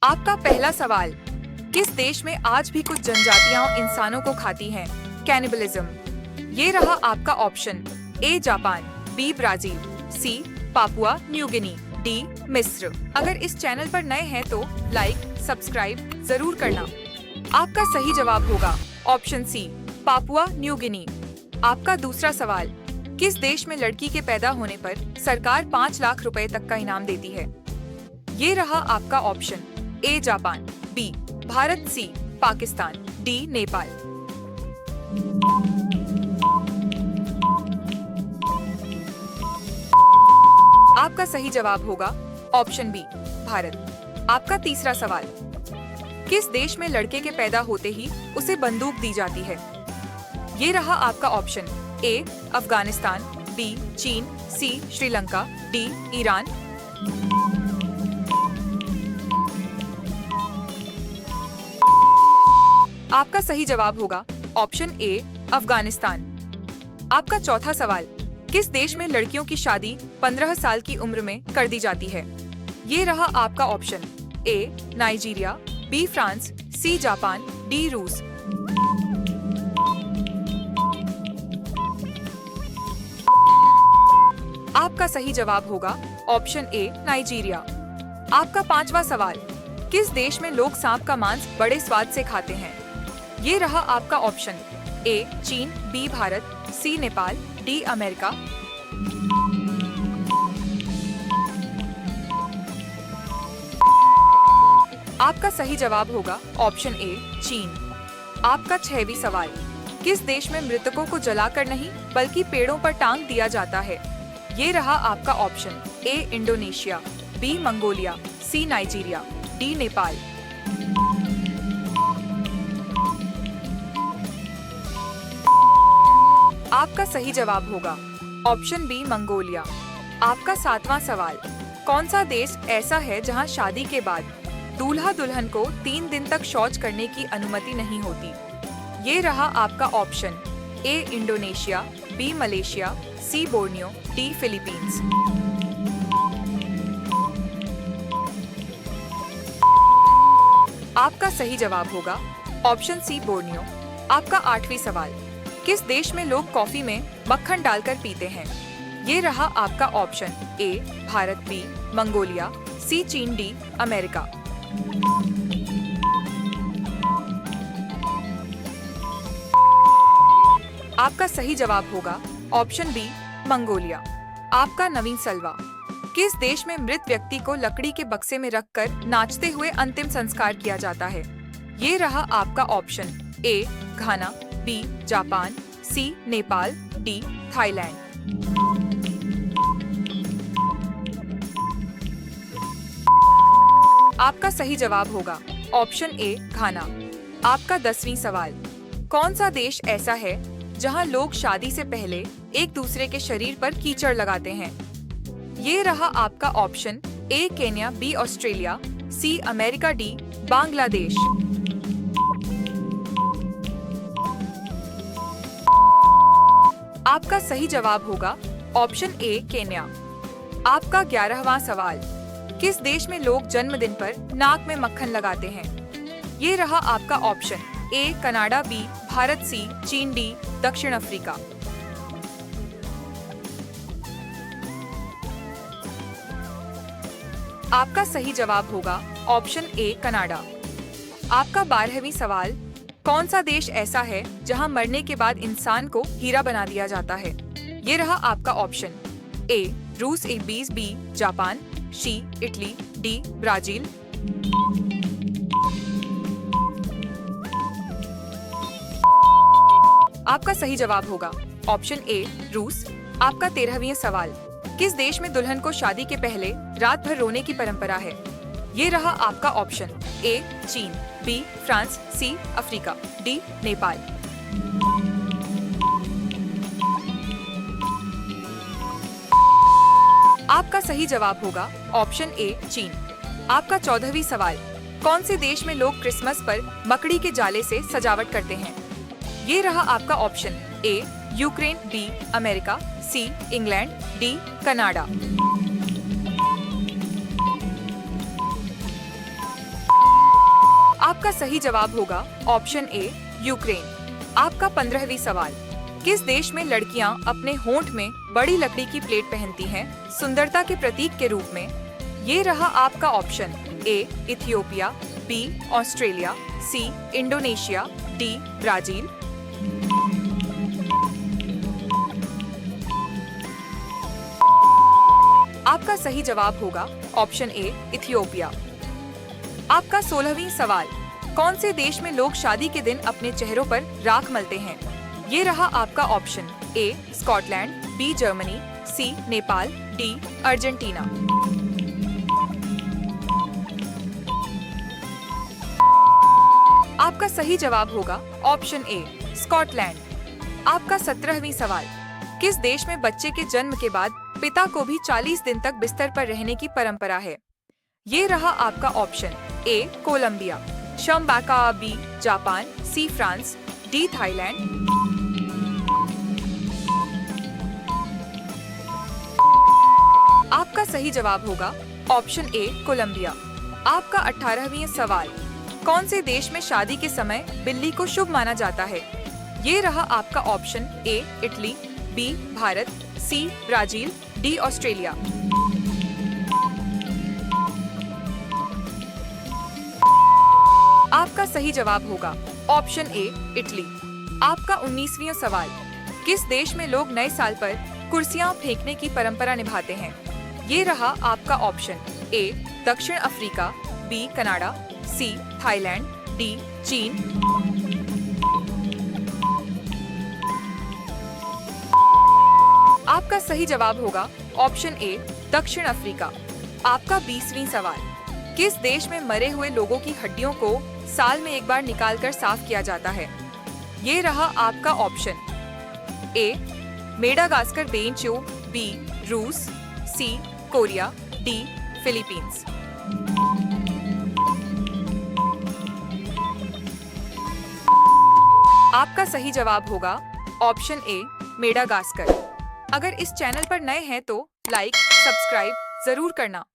आपका पहला सवाल, किस देश में आज भी कुछ जनजातियां इंसानों को खाती हैं? कैनिबलिज्म। ये रहा आपका option. A Japan, B Brazil, C Papua New Guinea, D मिस्र। अगर इस चैनल पर नए हैं तो लाइक सब्सक्राइब जरूर करना। आपका सही जवाब होगा option C, Papua New Guinea. आपका दूसरा सवाल, किस देश में लड़की के पैदा होने पर सरकार 5 लाख रुपए तक का इनाम देती है? ये रहा आपका option. A Japan, B Bharat, C Pakistan, D Nepal. आपका सही जवाब होगा ऑप्शन बी भारत। आपका तीसरा सवाल, किस देश में लड़के के पैदा होते ही उसे बंदूक दी जाती है? ये रहा आपका ऑप्शन। ए अफगानिस्तान, बी चीन, सी श्रीलंका, डी ईरान। आपका सही जवाब होगा ऑप्शन ए अफगानिस्तान। आपका चौथा सवाल, किस देश में लड़कियों की शादी 15 साल की उम्र में कर दी जाती है? ये रहा आपका option. A Nigeria, B France, C Japan, D रूस। आपका सही जवाब होगा ऑप्शन ए नाइजीरिया। आपका पांचवा सवाल, किस देश में लोग सांप का मांस बड़े स्वाद से खाते हैं? ये रहा आपका ऑप्शन। ए चीन, बी भारत, सी नेपाल, डी अमेरिका। आपका सही जवाब होगा ऑप्शन ए चीन। आपका 6वां सवाल, किस देश में मृतकों को जलाकर नहीं बल्कि पेड़ों पर टांग दिया जाता है? ये रहा आपका ऑप्शन। ए इंडोनेशिया, बी मंगोलिया, सी नाइजीरिया, डी नेपाल। आपका सही जवाब होगा ऑप्शन बी मंगोलिया। आपका 7वां सवाल, कौन सा देश ऐसा है जहां शादी के बाद दूल्हा दुल्हन को 3 दिन तक शौच करने की अनुमति नहीं होती? ये रहा आपका ऑप्शन। ए इंडोनेशिया, बी मलेशिया, सी बोर्नियो, डी फिलीपींस। आपका सही जवाब होगा ऑप्शन सी बोर्नियो। आपका 8वां सवाल, किस देश में लोग कॉफी में मक्खन डालकर पीते हैं? ये रहा आपका ऑप्शन। ए भारत, बी मंगोलिया, सी चीन, डी अमेरिका। आपका सही जवाब होगा ऑप्शन बी मंगोलिया। आपका 9वां सवाल, किस देश में मृत व्यक्ति को लकड़ी के बक्से में रखकर नाचते हुए अंतिम संस्कार किया जाता है? ये रहा आपका ऑप्शन। ए घाना, बी जापान, सी नेपाल, डी थाईलैंड। आपका सही जवाब होगा ऑप्शन ए घाना। आपका 10वां सवाल, कौन सा देश ऐसा है जहां लोग शादी से पहले एक दूसरे के शरीर पर कीचड़ लगाते हैं? ये रहा आपका option. A Kenya, B Australia, C America, D Bangladesh. आपका सही जवाब होगा ऑप्शन ए केन्या। आपका 11वां सवाल, किस देश में लोग जन्मदिन पर नाक में मक्खन लगाते हैं? ये रहा आपका option. A Canada, B Bharat, C चीन, डी दक्षिण अफ्रीका। आपका सही जवाब होगा ऑप्शन ए कनाडा। आपका 12वां सवाल, कौन सा देश ऐसा है जहां मरने के बाद इंसान को हीरा बना दिया जाता है? ये रहा आपका ऑप्शन। ए रूस, A B Japan, C Italy, D Brazil. आपका सही जवाब होगा ऑप्शन ए रूस। आपका 13वां सवाल, किस देश में दुल्हन को शादी के पहले रात भर रोने की परंपरा है? ये रहा आपका ऑप्शन। ए चीन, B France, C Africa, D Nepal. आपका सही जवाब होगा ऑप्शन ए चीन। आपका 14वां सवाल, कौन से देश में लोग क्रिसमस पर मकड़ी के जाले से सजावट करते हैं? ये रहा आपका option. A Ukraine, B America, C England, D Canada. आपका सही जवाब होगा ऑप्शन ए यूक्रेन। आपका 15वीं सवाल, किस देश में लड़कियां अपने होंठ में बड़ी लकड़ी की प्लेट पहनती हैं सुंदरता के प्रतीक के रूप में? ये रहा आपका option, A Ethiopia, B Australia, C Indonesia, D Brazil. आपका सही जवाब होगा ऑप्शन ए इथियोपिया। आपका 16वीं सवाल, कौन से देश में लोग शादी के दिन अपने चेहरों पर राख मलते हैं? ये रहा आपका ऑप्शन, ए स्कॉटलैंड, बी जर्मनी, सी नेपाल, डी अर्जेंटीना। आपका सही जवाब होगा ऑप्शन ए स्कॉटलैंड। आपका 17वीं सवाल, किस देश में बच्चे के जन्म के बाद पिता को भी 40 दिन तक बिस्तर पर रहने की परंपरा है? ये रहा आपका ऑप्शन, ए कोलंबिया, शम्बाका, B Japan, C France, D Thailand. आपका सही जवाब होगा ऑप्शन ए कोलंबिया। आपका 18वीं सवाल, कौन से देश में शादी के समय बिल्ली को शुभ माना जाता है? ये रहा आपका option, A Italy, B Bharat, C Brazil, D Australia. आपका सही जवाब होगा ऑप्शन ए इटली। आपका 19वां सवाल, किस देश में लोग नए साल पर कुर्सियां फेंकने की परंपरा निभाते हैं? ये रहा आपका ऑप्शन, ए दक्षिण Africa, B Canada, C Thailand, D चीन। आपका सही जवाब होगा ऑप्शन ए दक्षिण अफ्रीका। आपका 20वां सवाल, किस देश में मरे हुए लोगों की हड्डियों को साल में एक बार निकालकर साफ किया जाता है? ये रहा आपका ऑप्शन, ए मेडागास्कर बेंचो, बी रूस, सी कोरिया, डी फिलीपींस। आपका सही जवाब होगा ऑप्शन ए मेडागास्कर। अगर इस चैनल पर नए हैं तो लाइक सब्सक्राइब जरूर करना।